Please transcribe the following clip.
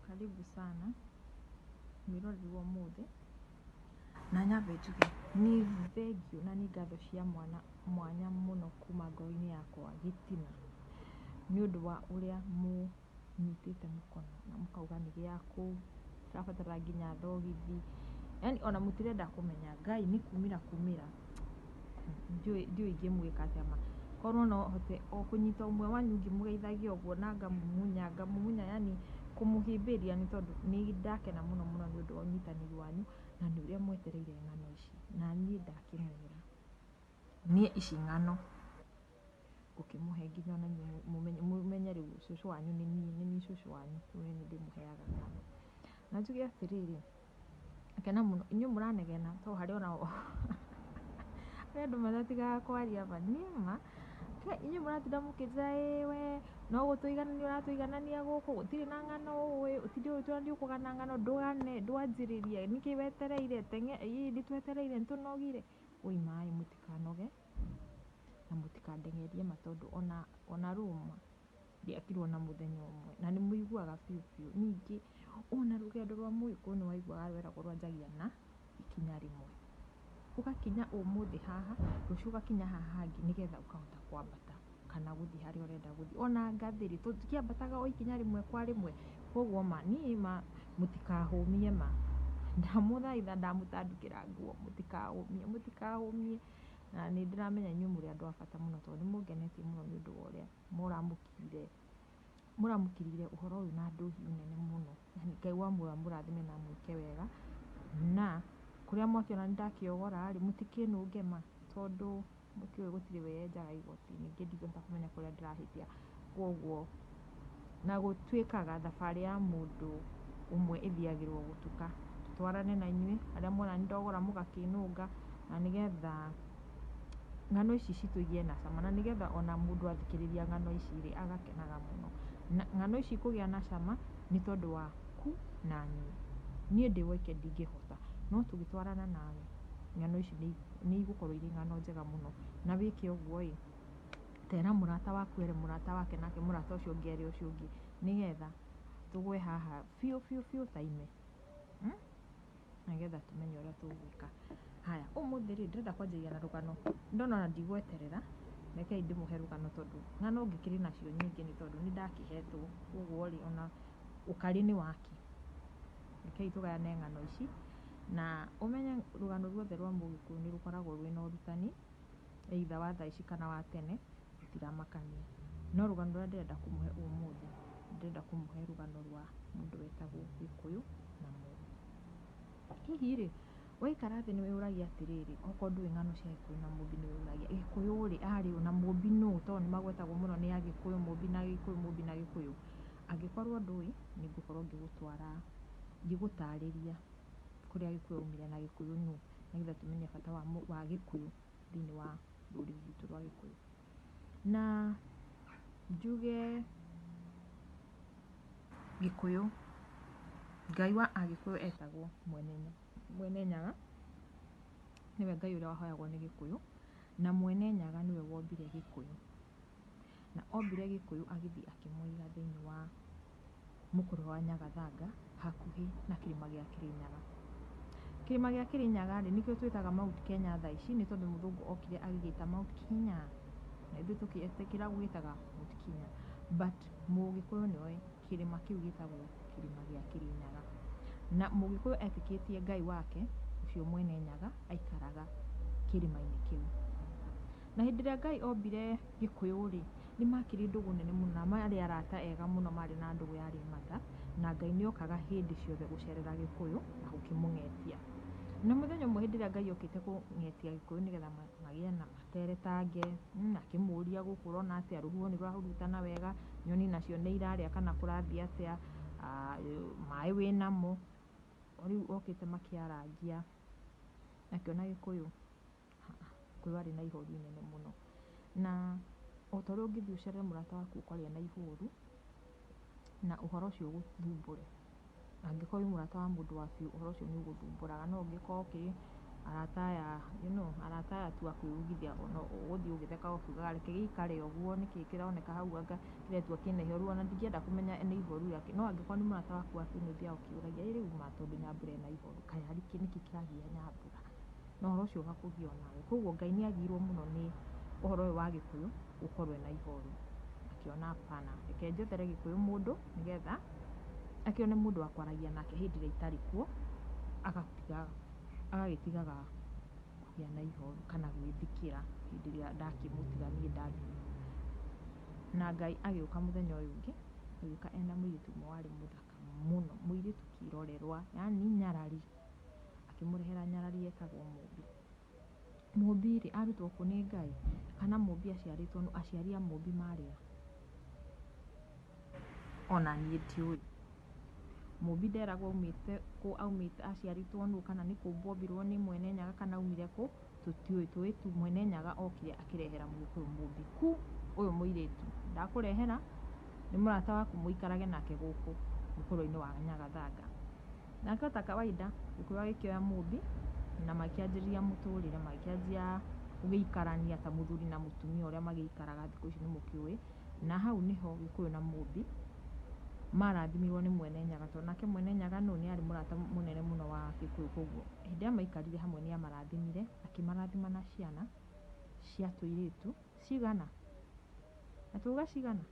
Karibu sana mwiroreri wa ũmũthĩ, na nyambe njuge nĩ thengiũ na nĩ ngatho cia mwanya mũno kuma ngoro-inĩ yakwa Gĩtina, nĩ ũndũ wa ũrĩa mũnyitĩte mũkono na mũkauga nĩ gĩakũ, tũrabatara nginya thogithi, yani ona mũtirenda kũmenya Ngai nĩ kumĩra kumĩra, ndiũĩ ingĩmwĩka atĩa ma, korwo no hote o kũnyita ũmwe wanyu ngĩmũgeithagia ũguo na ngamumunya yani kũmũhĩmbĩria, nĩ tondũ nĩ ndakena mũno mũno nĩ ũndũ wa ũnyitanĩri wanyu na nĩ ũrĩa mwetereire ng'ano ici, na niĩ ndakĩmwĩra niĩ ici ng'ano ngũkĩmũhe nginya ona inyuĩ mũmenye rĩu cũcũ wanyu nĩ niĩ cũcũ wanyu, rĩu nĩ niĩ ndĩmũheaga ng'ano. Na njuge atĩrĩrĩ, ngakena mũno, inyuĩ mũranegena to harĩ ona harĩ andũ matatigaga kwaria ma, niĩ ma inyuĩ mũratinda mũkĩnjĩra we no gũtũiganania ũratũiganania gũkũ, gũtirĩ na ng'ano ũĩ, ũtinde ũgĩtwĩra nĩ ũkũgana ng'ano, ndwanjĩrĩria, nĩkĩ wetereire, nĩtwetereire nĩtũnogire, wũi maĩ mũtikanoge na mũtikandeng'erie ma, tondũ ona Roma ndĩakirwo na mũthenya ũmwe, na nĩ mũiguaga biũ biũ. Ningĩ ona rũgendo rwa Mũgĩkũyũ nĩ waiguaga rweragwo rwanjagia na ikinya rĩmwe, ũgakinya ũmũthĩ haha, rũciũ ũgakinya haha hangĩ, nĩgetha ũkahota kwambata kana gũthiĩ harĩa ũrenda gũthiĩ. Ona ngathĩ-rĩ tũtiambataga o ikinya rĩmwe kwa rĩmwe, koguo ma niĩ ma mũtikahũmie ma, ndamũthaitha ndamũtandĩkĩra nguo mũtikahũmie, na nĩ ndĩramenya inyuĩ mũrĩ andũ a bata mũno, tondũ nĩ mũngenetie mũno nĩ ũndũ wa ũrĩa mũramũkĩrire ũhoro ũyũ na ndũhiũ nene mũno, Ngai wa muoyo amũrathime na amwĩke wega, na kũrĩa mwakĩona nĩ ndakĩogora-rĩ mũtikĩnũnge ma, tondũ mũkĩũĩ gũtirĩ wĩyenjaga igoti, ningĩ ndingĩhota kũmenya kũrĩa ndĩrahĩtia, koguo na gũtuĩkaga thabarĩ ya mũndũ ũmwe ĩthiagĩrwo gũtuka, tũtwarane na inyuĩ arĩa mwona nĩ ndogora mũgakĩnũnga, na nĩgetha ng'ano ici citũigie na cama, na nĩgetha ona mũndũ athikĩrĩria ng'ano ici-rĩ agakenaga mũno. Na ng'ano ici kũgĩa na cama nĩ tondũ waku na niĩ ndĩ woike ndingĩhota, no tũgĩtwarana nawe ng'ano ici nĩ igũkorwo irĩ ng'ano njega mũno, na wĩke ũguo-ĩ, tera mũrata waku ere mũrata wake, nake mũrata ũcio ũngĩ ere ũcio ũngĩ, nĩgetha tũgwe haha biũ biũ biũ ta ime, nĩgetha tũmenye ũrĩa tũgwĩka. Haya, ũmũthĩ-rĩ ndĩrenda kwanjĩrĩria na rũgano, ndona ona ndigweterera, rekei ndĩmũhe rũgano, tondũ ng'ano ngĩkĩrĩ nacio nyingĩ nĩ tondũ nĩ ndakĩhetwo, koguo-rĩ ona ũkarĩ nĩ waki, rekei tũgayane ng'ano ici, na ũmenye rũgano ruothe rwa Mũgĩkũyũ nĩ rũkoragwo rwĩna ũrutani, either wa thaa ici kana wa tene, rũtiramakania, no rũgano rũrĩa ndĩrenda kũmũhe ũmũthĩ, ndĩrenda kũmũhe rũgano rwa mũndũ wetagwo Gĩkũyũ na Mũmbi. Hihi-rĩ waikara thĩ nĩwĩyũragia atĩrĩrĩ, okorwo ndũĩ ng'ano cia Gĩkũyũ na Mũmbi nĩwĩyũragia Gĩkũyũ-rĩ arĩ ũ na Mũmbi nũ, tondũ nĩmagwetagwo mũno nĩ Agĩkũyũ, Mũmbi na Gĩkũyũ, Mũmbi na Gĩkũyũ. Angĩkorwo ndũĩ nĩngũkorwo ngĩgũtarĩria kũrĩa Gĩkũyũ aumire na Gĩkũyũ nũ, nĩgetha tũmenye bata wa Gĩkũyũ thĩiniĩ wa rũrĩrĩ rwitũ rwa Gĩkũyũ. Na njuge Gĩkũyũ, Ngai wa Agĩkũyũ etagwo Mwene Nyaga, nĩwe Ngai ũrĩa wahoyagwo nĩ Gĩkũyũ, na Mwene Nyaga nĩwe wombire Gĩkũyũ, na ombire Gĩkũyũ agĩthiĩ akĩmũiga thĩiniĩ wa mũkũrwe wa Nyagathanga, hakuhĩ na kĩrĩma gĩa Kĩrĩnyaga. Kĩrĩma gĩa Kĩrĩnyaga-rĩ nĩkĩo twĩtaga Mount Kenya thaa ici, nĩ tondũ mũthũngũ okire agĩgĩta Mount Kenya, na ithuĩ tũgĩetĩkĩra gũgĩtaga Mount Kenya, but Mũgĩkũyũ nĩoĩ kĩrĩma kĩu gĩtagwo kĩrĩma gĩa Kĩrĩnyaga, na Mũgĩkũyũ etĩkĩtie Ngai wake ũcio Mwene Nyaga aikaraga kĩrĩma-inĩ kĩu. Na hĩndĩ ĩrĩa Ngai ombire Gĩkũyũ-rĩ nĩmakĩrĩ ndũgũ nene mũno, na marĩ arata ega mũno, marĩ na ndũgũ yarĩ matha, na Ngai nĩokaga hĩndĩ ciothe gũcerera Gĩkũyũ na gũkĩmũng'etia. Na mũthenya ũmwe hĩndĩ ĩrĩa Ngai okĩte kũng'etia Gĩkũyũ nĩgetha magĩe na materetange, akĩmũria gũkũ ũrona atĩa, rũhuho nĩrwahurutana wega, nyoni nacio nĩirarĩa kana kũrathiĩ atĩa, maĩ wĩnamo, rĩu okĩte makĩarangia, akĩona Gĩkũyũ arĩ na ihoru inene mũno, na ota ũrĩa ũngĩthiĩ ũcerere mũrata waku ũkore ena ihoru, na ũhoro ũcio ũgũthumbũre, angĩkorwo wĩ mũrata wa mũndũ wa biũ ũhoro ũcio nĩũgũthumbũraga, no ũngĩkorwo arata aya arata aya tu akwĩugithia ũgũthiĩ ũgĩtheka ũkiugaga reke gĩikare ũguo, nĩkĩ kĩroneka hau anga kĩretua kĩna ihoru, ona ndingĩenda kũmenya nĩ ihoru rĩake, no angĩkorwo nĩ mũrata waku wa kĩnĩ ũthiaga ũkĩũragia rĩu ma tondũ Nyambura ena ihoru, kaĩ nĩkĩ kĩragia Nyambura, na ũhoro ũcio ũgakũgia onawe. Koguo Ngai nĩagĩrĩirwo mũno nĩ ũhoro ũyũ wa Gĩkũyũ gũkorwo ena ihoru, akĩona hapana, reke njethere Gĩkũyũ mũndũ nĩgetha akĩone mũndũ wa kwaragia nake hĩndĩ ĩrĩa itarĩ kuo, agagĩtigaga kũgĩa na ihoru kana gwĩthikĩra hĩndĩ ĩrĩa ndakĩmũtiga niĩ ndathiĩ. Na Ngai agĩũka mũthenya ũyũ ũngĩ, agĩũka ena mũirĩtu ũmwe warĩ mũthaka mũno, mũirĩtu kĩrorerwa, yani nyarari, akĩmũrehera nyarari etagwo Mũmbi. Mũmbi-rĩ arutwo kũ nĩ Ngai, kana Mũmbi aciari a Mũmbi marĩ a? Ona niĩ ndiũĩ. Mũmbi nderagwo aumĩte kũ, aciarĩtwo nũ, kana nĩ kũmbwo ombirwo nĩ Mwene Nyaga, kana aumire kũ, tũtiũĩ. Tũĩ tu Mwene Nyaga okire akĩrehera Mũgĩkũyũ Mũmbi. Ũyũ mũirĩtu ndakũrehera, nĩ mũrata waku mũikarage nake gũkũ ũkũrũ-inĩ wa Nyagathanga. Nake ta kawaida Gĩkũyũ agĩkĩoya Mũmbi na makĩanjĩrĩria mũtũrĩre, magĩkĩanjia gũgĩikarania ta mũthuri na mũtumia ũrĩa magĩikaraga thikũ ici nĩmũkĩũĩ, na hau nĩho Gĩkũyũ na Mũmbi marathimĩrwo nĩ Mwene Nyaga, tondũ nake Mwene Nyaga nĩ arĩ mũrata mũnene mũno wa Gĩkũyũ, koguo hĩndĩ ĩrĩa maikarire hamwe nĩamarathimire, akĩmarathima na ciana cia tũirĩtu cigana, na tuuga cigana?